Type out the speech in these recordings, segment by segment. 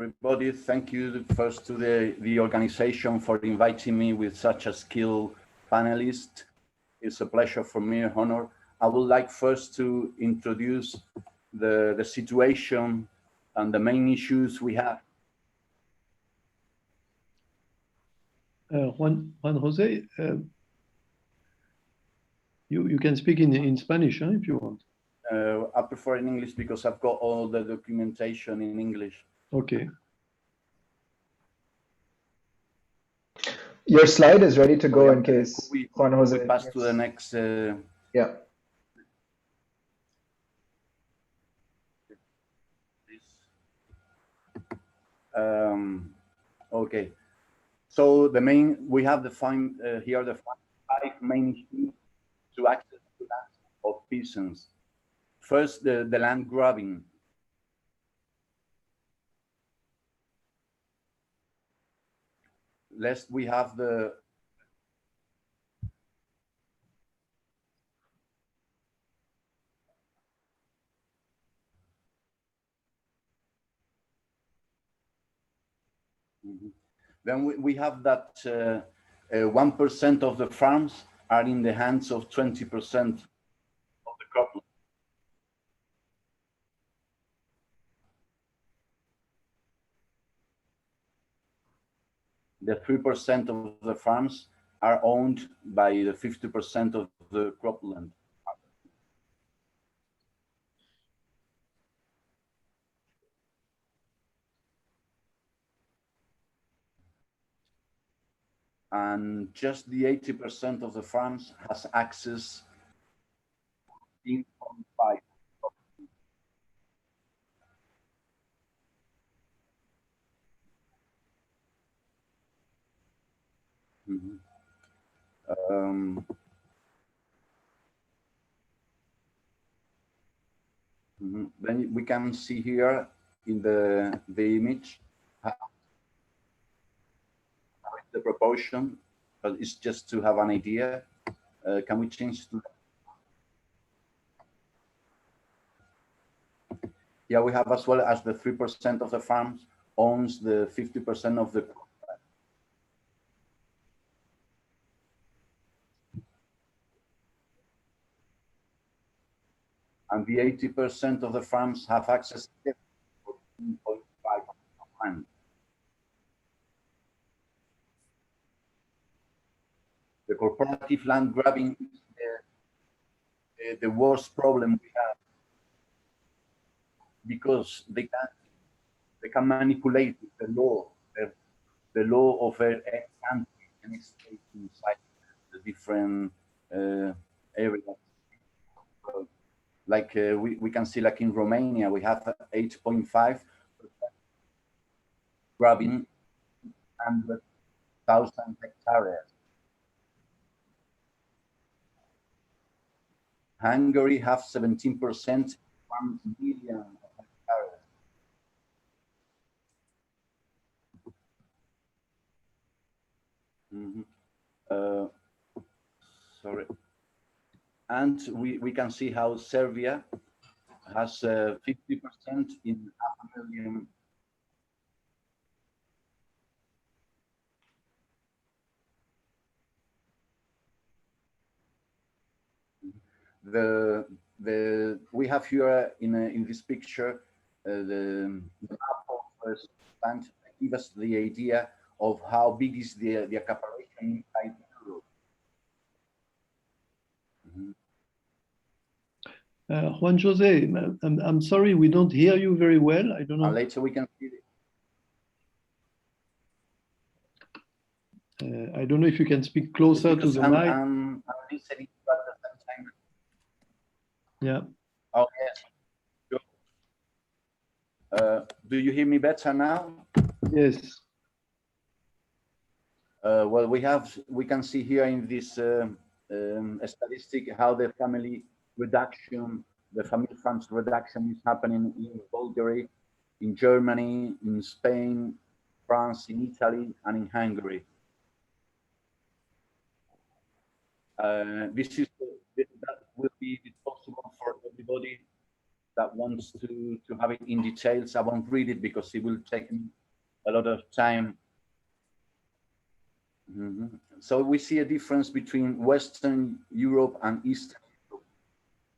Everybody, thank you first to the organization for inviting me with such a skilled panelist. It's a pleasure for me, an honor. I would like first to introduce the situation and the main issues we have. Juan José, you can speak in Spanish if you want. I prefer in English because I've got all the documentation in English. Okay. Your slide is ready to go in case Juan José. We pass to the next. Yeah. Okay. So we have here the five main issues to access the land of peasants. First, the land grabbing. Lest we have the Then we have that 1% of the farms are in the hands of 20% of the cropland. The 3% of the farms are owned by the 50% of the cropland. And just the 80% of the farms has access to 14.5. Then we can see here in the image the proportion, but it's just to have an idea. Can we change to that? Yeah, we have as well as the 3% of the farms owns the 50% of the. And the 80% of the farms have access to 14.5 land. The corporative land grabbing is the worst problem we have, because they can manipulate the law of a country and state inside the different areas. Like we can see, like in Romania, we have 8.5% grabbing 100,000 hectares. Hungary have 17%, 1 million hectares. Sorry. And we can see how Serbia has 50% in 500,000. We have here in this picture the map of land give us the idea of how big is the accaparation inside Europe. Juan José, I'm sorry, we don't hear you very well. I don't know. And later we can see it. I don't know if you can speak closer to the mic. I'm listening at the same time. Yeah. Oh, yes. Sure. Do you hear me better now? Yes. Well, we can see here in this statistic how the family farms reduction is happening in Bulgaria, in Germany, in Spain, France, in Italy, and in Hungary. That will be possible for everybody that wants to have it in details, I won't read it because it will take me a lot of time. So we see a difference between Western Europe and Eastern Europe.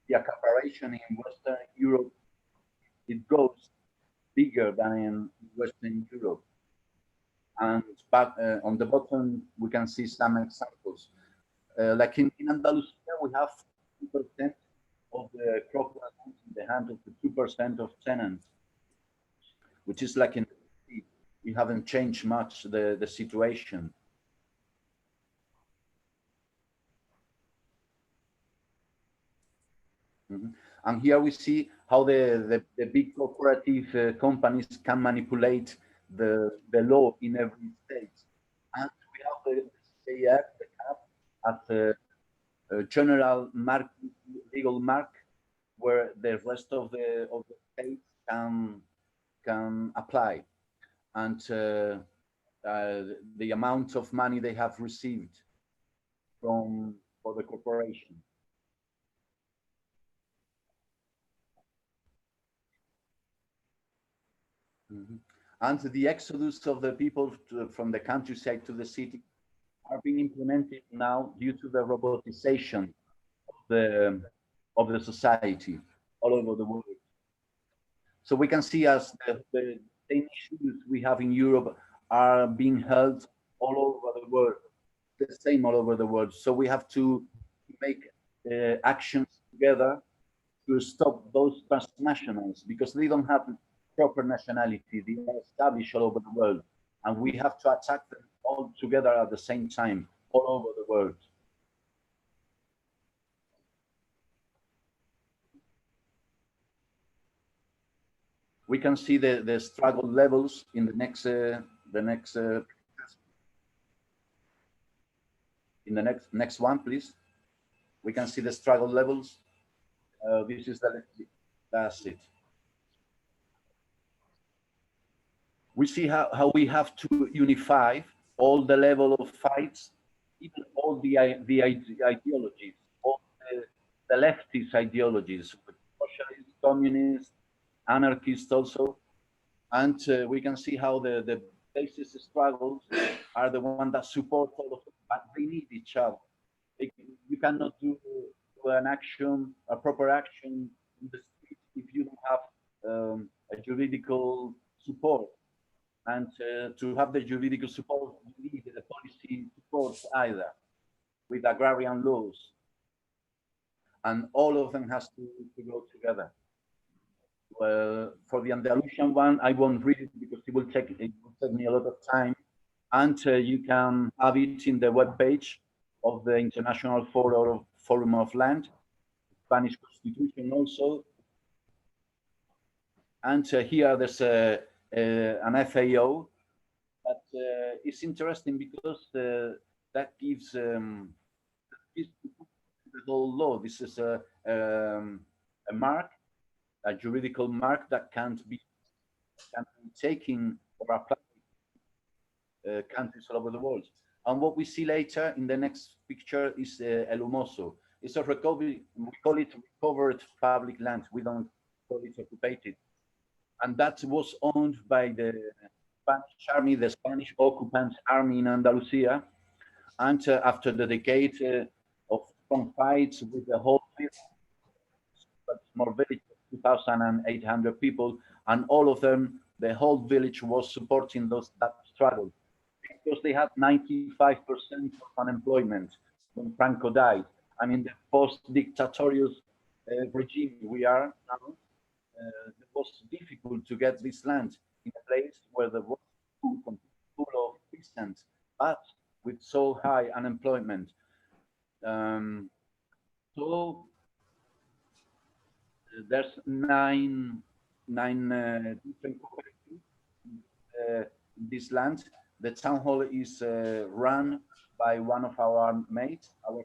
The accaparation in Western Europe, it goes bigger than in Western Europe. And but on the bottom, we can see some examples. Like in Andalusia, we have 2% of the cropland in the hand of the 2% of tenants, which is like in we haven't changed much the situation. And here we see how the big cooperative companies can manipulate the law in every state. And we have the CAF, the CAP, as a general mark, legal mark, where the rest of the states can apply, and the amount of money they have received for the corporation. And the exodus of the people from the countryside to the city are being implemented now due to the robotization of the society all over the world. So we can see as the same issues we have in Europe are being held all over the world, the same all over the world. So we have to make actions together to stop those transnationals, because they don't have proper nationality. They are established all over the world, and we have to attack them all together at the same time, all over the world. We can see the struggle levels in the next in the next one, please. We can see the struggle levels. This is that's it. We see how we have to unify all the level of fights, even all the ideologies, all the leftist ideologies, socialist, communist, anarchist also. And we can see how the basis struggles are the ones that support all of them, but they need each other. You cannot do an action, a proper action in the street if you don't have a juridical support. And to have the juridical support, you need the policy support either, with agrarian laws. And all of them has to go together. Well, for the Andalusian one, I won't read it because it will take me a lot of time. And you can have it in the webpage of the International Forum of Land, Spanish Constitution also. And here there's an FAO that is interesting because that gives the whole law. This is a mark, a juridical mark that can be taken or applied countries all over the world. And what we see later in the next picture is El Humoso. It's a recovery, we call it recovered public land. We don't call it occupied. And that was owned by the Spanish army, the Spanish occupant army in Andalusia. And after the decade of strong fights with the whole village, small village of 2,800 people, and all of them, the whole village was supporting that struggle, because they had 95% of unemployment when Franco died. And in the post-dictatorial regime we are now, it was difficult to get this land in a place where there was full of peasants, but with so high unemployment. So there's nine different cooperatives in this land. The town hall is run by one of our mates, our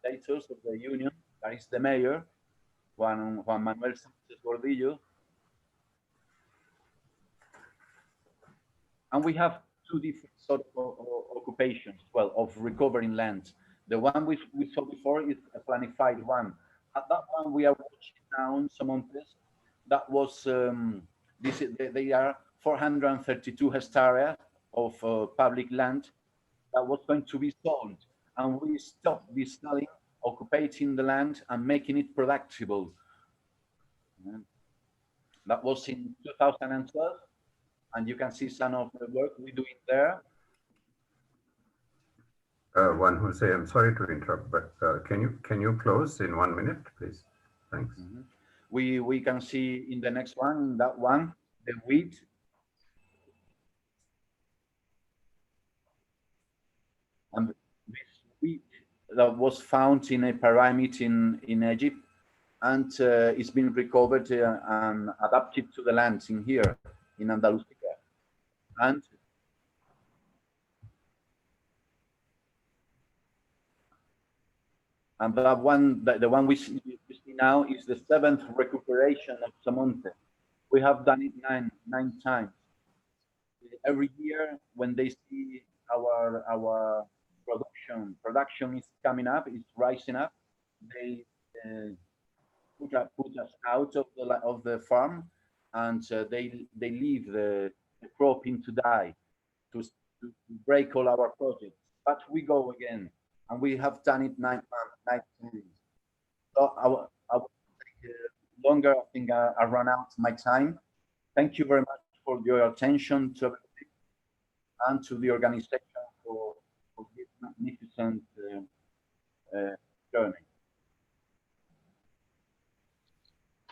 funders of the union. That is the mayor, Juan Manuel Sánchez Gordillo. And we have two different sort of occupations, well, of recovering land. The one we saw before is a planified one. At that one we are watching now in Montes. that was they are 432 hectares of public land that was going to be sold, and we stopped this selling, occupying the land and making it productible. That was in 2012, and you can see some of the work we're doing there. Juan, Jose, I'm sorry to interrupt, but can you close in 1 minute, please? Thanks. Mm-hmm. We can see in the next one, that one, the wheat. And this wheat that was found in a pyramid in Egypt, and it's been recovered and adapted to the lands in here, in Andalusia. And that one, the one we see now is the 7th recuperation of Samonte. We have done it nine times. Every year, when they see our production is coming up, it's rising up, they put us out of the farm, and they leave the cropping to die, to break all our projects. But we go again, and we have done it 9 times. So I will take longer. I think I run out my time. Thank you very much for your attention to everything, and to the organization for this magnificent journey.